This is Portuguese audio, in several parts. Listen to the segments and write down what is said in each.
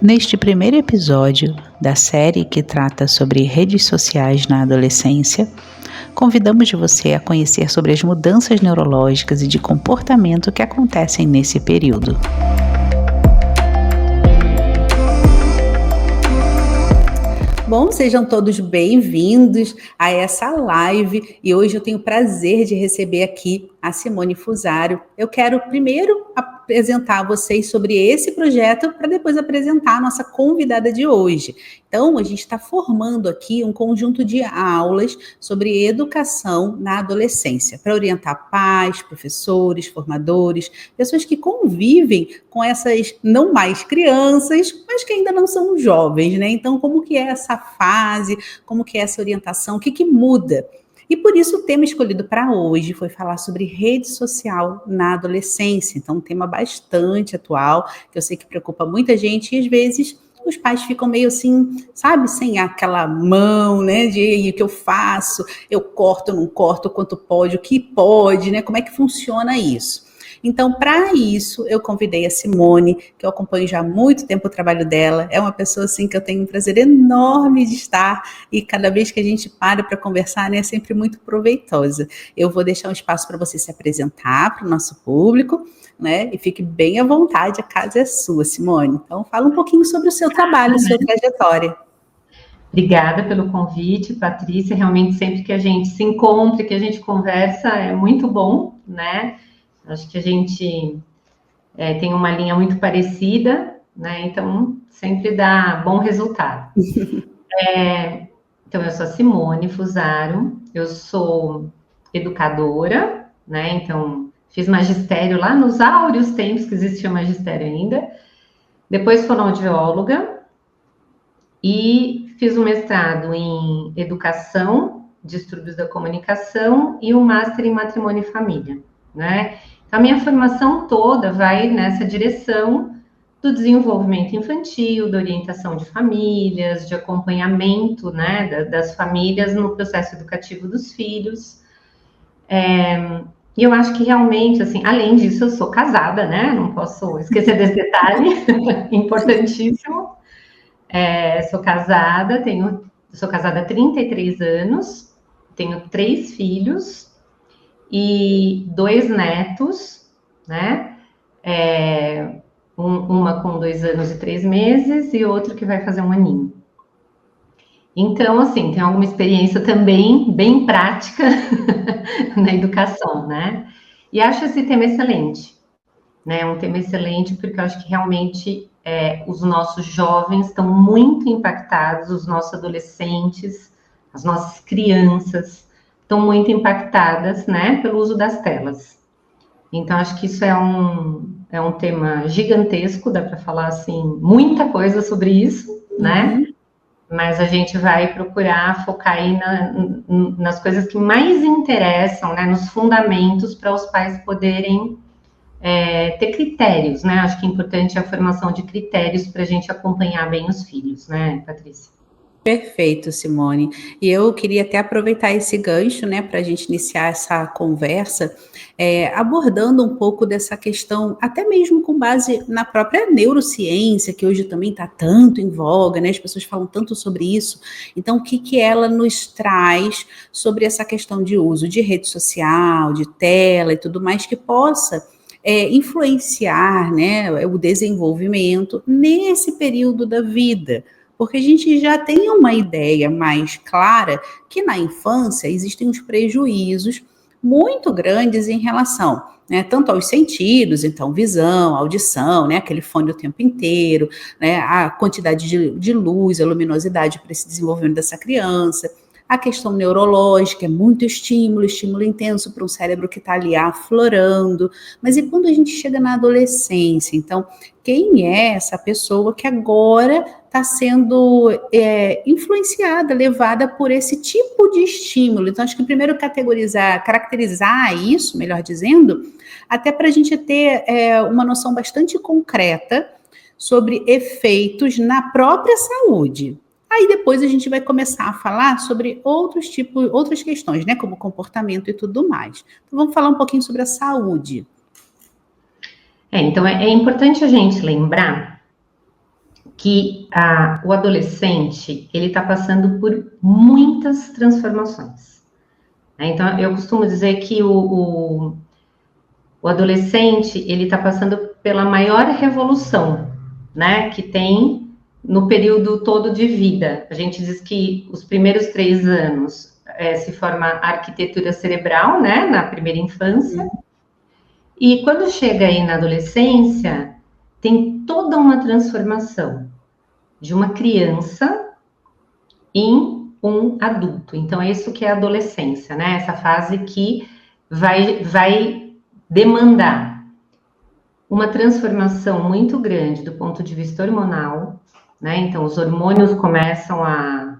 Neste primeiro episódio da série que trata sobre redes sociais na adolescência, convidamos você a conhecer sobre as mudanças neurológicas e de comportamento que acontecem nesse período. Bom, sejam todos bem-vindos a essa live e hoje eu tenho o prazer de receber aqui a Simone Fusaro. Eu quero primeiro apresentar a vocês sobre esse projeto para depois apresentar a nossa convidada de hoje. Então, a gente está formando aqui um conjunto de aulas sobre educação na adolescência, para orientar pais, professores, formadores, pessoas que convivem com essas não mais crianças, mas que ainda não são jovens, né? Então, como que é essa fase, como que é essa orientação, o que muda? E por isso o tema escolhido para hoje foi falar sobre rede social na adolescência. Então, um tema bastante atual, que eu sei que preocupa muita gente e às vezes os pais ficam meio assim, sabe, sem aquela mão, né, de o que eu faço, eu corto, não corto, quanto pode, o que pode, né, como é que funciona isso? Então, para isso, eu convidei a Simone, que eu acompanho já há muito tempo o trabalho dela. É uma pessoa assim que eu tenho um prazer enorme de estar e cada vez que a gente para conversar, né, é sempre muito proveitosa. Eu vou deixar um espaço para você se apresentar para o nosso público, né? E fique bem à vontade, a casa é sua, Simone. Então, fala um pouquinho sobre o seu trabalho, sua trajetória. Obrigada pelo convite, Patrícia. Realmente, sempre que a gente se encontra, que a gente conversa, é muito bom, né? Acho que a gente tem uma linha muito parecida, né? Então, sempre dá bom resultado. Então, eu sou a Simone Fusaro, eu sou educadora, né? Então, fiz magistério lá nos áureos tempos que existia magistério ainda. Depois, fonoaudióloga e fiz um mestrado em educação, distúrbios da comunicação e um master em matrimônio e família, né? Então, a minha formação toda vai nessa direção do desenvolvimento infantil, da orientação de famílias, de acompanhamento, né, das famílias no processo educativo dos filhos. E eu acho que realmente, assim, além disso, eu sou casada, né? Não posso esquecer desse detalhe, importantíssimo. Sou casada, sou casada há 33 anos, tenho 3 filhos e 2 netos, né? Uma com 2 anos e 3 meses e outro que vai fazer 1 aninho. Então, assim, tem alguma experiência também bem prática na educação, né? E acho esse tema excelente, né? Um tema excelente porque eu acho que realmente os nossos jovens estão muito impactados, os nossos adolescentes, as nossas crianças estão muito impactadas, né, pelo uso das telas. Então, acho que isso é um tema gigantesco, dá para falar, assim, muita coisa sobre isso, né? Mas a gente vai procurar focar aí nas coisas que mais interessam, né, nos fundamentos para os pais poderem ter critérios, né? Acho que é importante a formação de critérios para a gente acompanhar bem os filhos, né, Patrícia? Perfeito, Simone. E eu queria até aproveitar esse gancho, né, para a gente iniciar essa conversa, abordando um pouco dessa questão, até mesmo com base na própria neurociência, que hoje também está tanto em voga, né? As pessoas falam tanto sobre isso. Então, o que ela nos traz sobre essa questão de uso de rede social, de tela e tudo mais, que possa influenciar, né, o desenvolvimento nesse período da vida. Porque a gente já tem uma ideia mais clara que na infância existem uns prejuízos muito grandes em relação, né, tanto aos sentidos, então visão, audição, né, aquele fone o tempo inteiro, né, a quantidade de luz, a luminosidade para esse desenvolvimento dessa criança. A questão neurológica é muito estímulo intenso para um cérebro que está ali aflorando. Mas e quando a gente chega na adolescência? Então, quem é essa pessoa que agora está sendo influenciada, levada por esse tipo de estímulo? Então, acho que primeiro caracterizar isso, melhor dizendo, até para a gente ter uma noção bastante concreta sobre efeitos na própria saúde. Aí depois a gente vai começar a falar sobre outras questões, né, como comportamento e tudo mais. Então vamos falar um pouquinho sobre a saúde. Então é importante a gente lembrar que o adolescente, ele está passando por muitas transformações. Né? Então, eu costumo dizer que o adolescente, ele está passando pela maior revolução, né, que tem no período todo de vida. A gente diz que os primeiros 3 anos se forma a arquitetura cerebral, né, na primeira infância, e quando chega aí na adolescência, tem toda uma transformação de uma criança em um adulto. Então, é isso que é a adolescência, né? Essa fase que vai demandar uma transformação muito grande do ponto de vista hormonal, né? Então, os hormônios começam a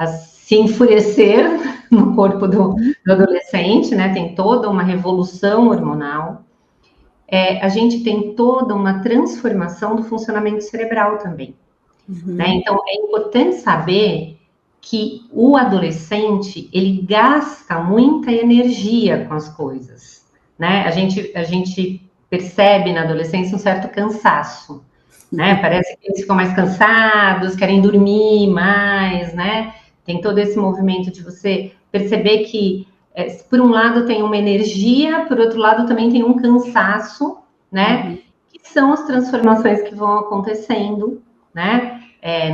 se enfurecer no corpo do adolescente, né? Tem toda uma revolução hormonal. A gente tem toda uma transformação do funcionamento cerebral também. Né? Então, é importante saber que o adolescente, ele gasta muita energia com as coisas, né? A gente percebe na adolescência um certo cansaço, né? Parece que eles ficam mais cansados, querem dormir mais, né? Tem todo esse movimento de você perceber que, por um lado, tem uma energia, por outro lado, também tem um cansaço, né? Que são as transformações que vão acontecendo, né?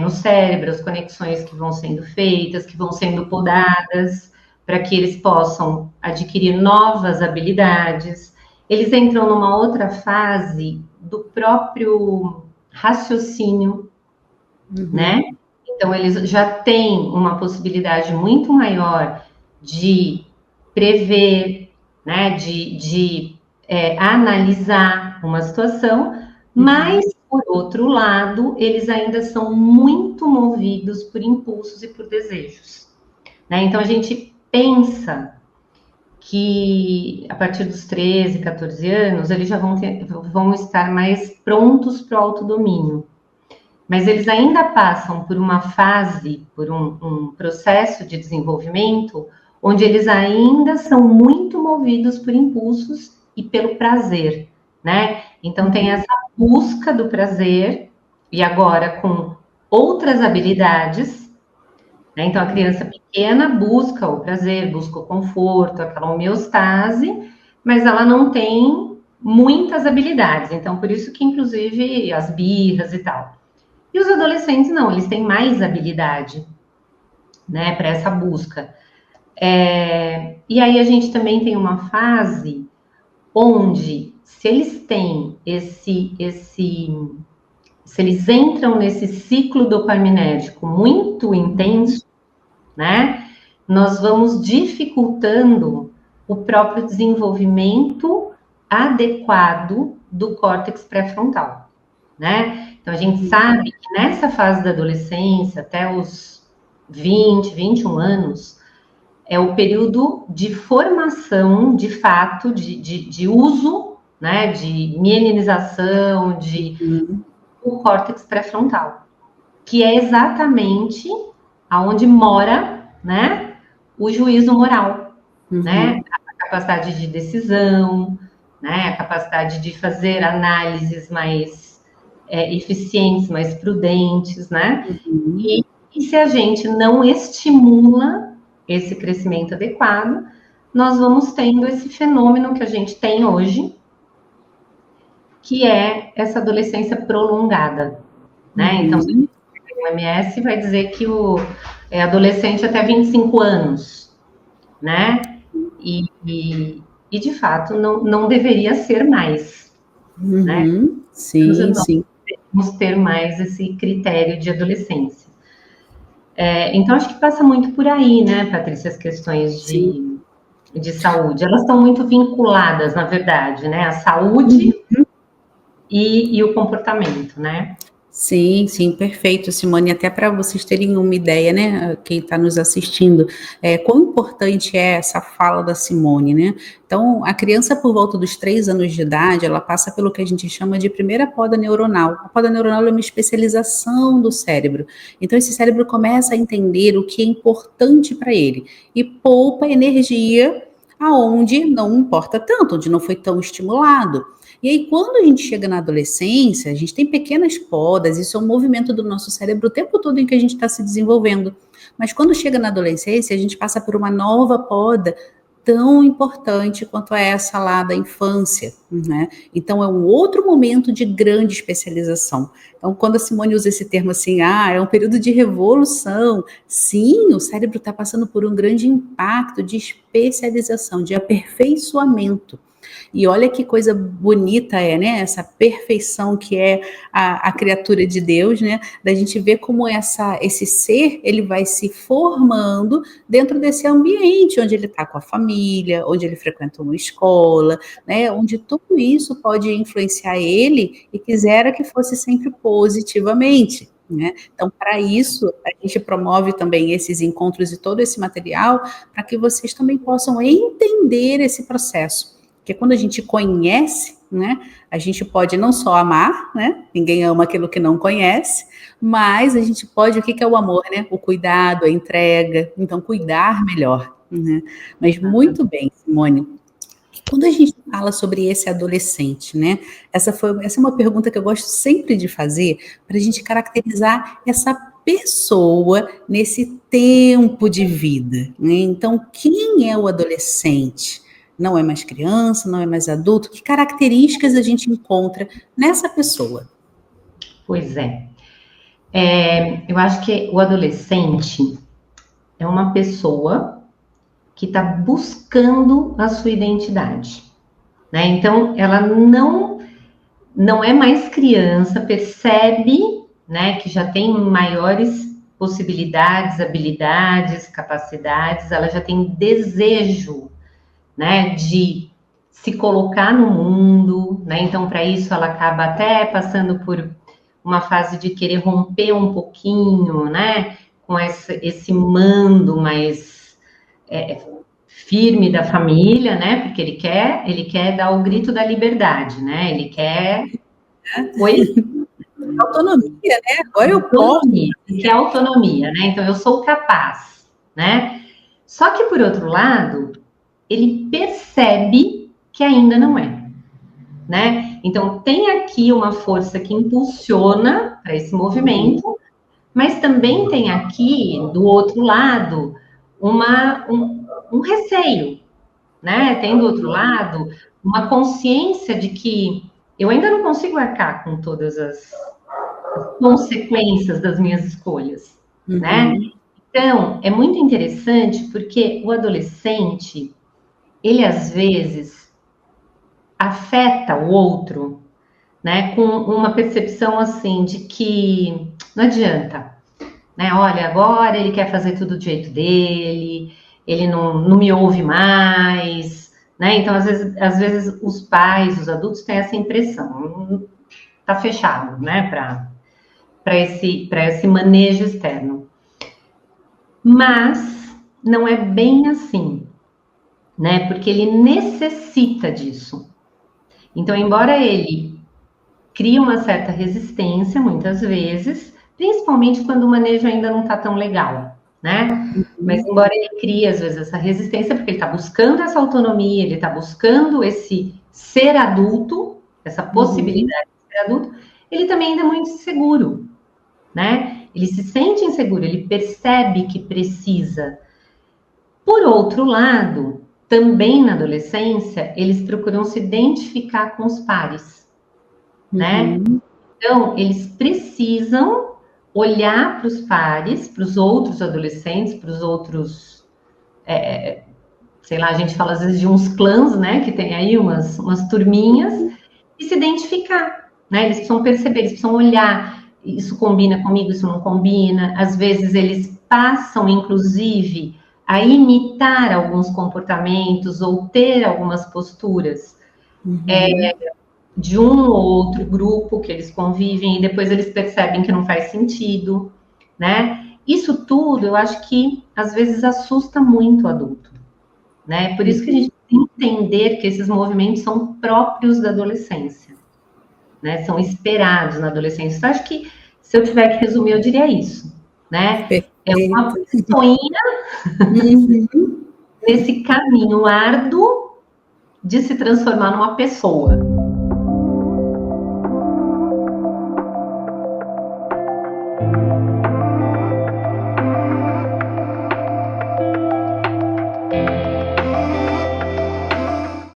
No cérebro, as conexões que vão sendo feitas, que vão sendo podadas, para que eles possam adquirir novas habilidades. Eles entram numa outra fase do próprio raciocínio, né? Então, eles já têm uma possibilidade muito maior de prever, né? De analisar uma situação, mas, por outro lado, eles ainda são muito movidos por impulsos e por desejos. Né? Então, a gente pensa que a partir dos 13, 14 anos, eles já vão estar mais prontos para o autodomínio. Mas eles ainda passam por uma fase, por um processo de desenvolvimento, onde eles ainda são muito movidos por impulsos e pelo prazer, né? Então, tem essa busca do prazer, e agora com outras habilidades, né? Então, a criança pequena busca o prazer, busca o conforto, aquela homeostase, mas ela não tem muitas habilidades. Então, por isso que, inclusive, as birras e tal. E os adolescentes, não, eles têm mais habilidade, né, para essa busca. E aí, a gente também tem uma fase onde, se eles têm se eles entram nesse ciclo dopaminérgico muito intenso, né, nós vamos dificultando o próprio desenvolvimento adequado do córtex pré-frontal, né? Então, a gente sabe que nessa fase da adolescência, até os 20, 21 anos, é o período de formação, de fato, de uso, né, de mielinização, o córtex pré-frontal, que é exatamente aonde mora, né, o juízo moral, né, a capacidade de decisão, né, a capacidade de fazer análises mais eficientes, mais prudentes, né, e se a gente não estimula esse crescimento adequado, nós vamos tendo esse fenômeno que a gente tem hoje, que é essa adolescência prolongada, né? Então, o OMS vai dizer que o adolescente até 25 anos, né? E de fato, não deveria ser mais, né? Sim, sim. Devemos ter mais esse critério de adolescência. Então, acho que passa muito por aí, né, Patrícia, as questões de saúde. Elas estão muito vinculadas, na verdade, né? A saúde e o comportamento, né? Sim, sim, perfeito, Simone. Até para vocês terem uma ideia, né, quem está nos assistindo, quão importante é essa fala da Simone, né? Então, a criança, por volta dos 3 anos de idade, ela passa pelo que a gente chama de primeira poda neuronal. A poda neuronal é uma especialização do cérebro. Então, esse cérebro começa a entender o que é importante para ele e poupa energia aonde não importa tanto, onde não foi tão estimulado. E aí, quando a gente chega na adolescência, a gente tem pequenas podas, isso é um movimento do nosso cérebro o tempo todo em que a gente está se desenvolvendo. Mas quando chega na adolescência, a gente passa por uma nova poda tão importante quanto a essa lá da infância, né? Então é um outro momento de grande especialização. Então, quando a Simone usa esse termo assim, é um período de revolução, sim, o cérebro está passando por um grande impacto de especialização, de aperfeiçoamento. E olha que coisa bonita né? Essa perfeição que é a criatura de Deus, né? Da gente ver como esse ser, ele vai se formando dentro desse ambiente, onde ele está com a família, onde ele frequenta uma escola, né? Onde tudo isso pode influenciar ele e quisera que fosse sempre positivamente. Né? Então, para isso, a gente promove também esses encontros e todo esse material para que vocês também possam entender esse processo. Porque quando a gente conhece, né, a gente pode não só amar, né, ninguém ama aquilo que não conhece, mas a gente pode, o que é o amor, né? O cuidado, a entrega, então cuidar melhor. Né? Mas muito bem, Simone. Quando a gente fala sobre esse adolescente, né? Essa é uma pergunta que eu gosto sempre de fazer para a gente caracterizar essa pessoa nesse tempo de vida. Né? Então, quem é o adolescente? Não é mais criança, não é mais adulto? Que características a gente encontra nessa pessoa? Pois é. Eu acho que o adolescente é uma pessoa que está buscando a sua identidade, né? Então, ela não é mais criança, percebe, né, que já tem maiores possibilidades, habilidades, capacidades, ela já tem desejo, né, de se colocar no mundo, né? Então, para isso, ela acaba até passando por uma fase de querer romper um pouquinho, né, com esse mando mais firme da família, né? Porque ele quer dar o grito da liberdade, né? Ele quer autonomia, né? Agora eu posso. Ele quer autonomia, né? Então eu sou capaz, né? Só que por outro lado, ele percebe que ainda não é, né? Então tem aqui uma força que impulsiona para esse movimento, mas também tem aqui do outro lado um receio, né? Tem do outro lado uma consciência de que eu ainda não consigo arcar com todas as consequências das minhas escolhas, né? Então, é muito interessante porque o adolescente, ele às vezes afeta o outro, né? Com uma percepção assim de que não adianta, né? Olha, agora ele quer fazer tudo do jeito dele, ele não me ouve mais, né? Então, às vezes os pais, os adultos têm essa impressão, tá fechado, né? Para esse manejo externo. Mas não é bem assim, né? Porque ele necessita disso. Então, embora ele crie uma certa resistência, muitas vezes, principalmente quando o manejo ainda não está tão legal, né? Mas embora ele crie, às vezes, essa resistência, porque ele está buscando essa autonomia, ele está buscando esse ser adulto, essa possibilidade de ser adulto, ele também ainda é muito inseguro, né? Ele se sente inseguro, ele percebe que precisa. Por outro lado, também na adolescência, eles procuram se identificar com os pares, né? Então, eles precisam olhar para os pares, para os outros adolescentes, para os outros, sei lá, a gente fala às vezes de uns clãs, né? Que tem aí umas turminhas, e se identificar, né? Eles precisam perceber, eles precisam olhar, isso combina comigo, isso não combina. Às vezes eles passam, inclusive, a imitar alguns comportamentos ou ter algumas posturas de um ou outro grupo que eles convivem e depois eles percebem que não faz sentido, né? Isso tudo, eu acho que às vezes assusta muito o adulto, né? Por isso que a gente tem que entender que esses movimentos são próprios da adolescência, né? São esperados na adolescência. Então, acho que se eu tiver que resumir, eu diria isso, né? É uma pessoinha nesse caminho árduo de se transformar numa pessoa.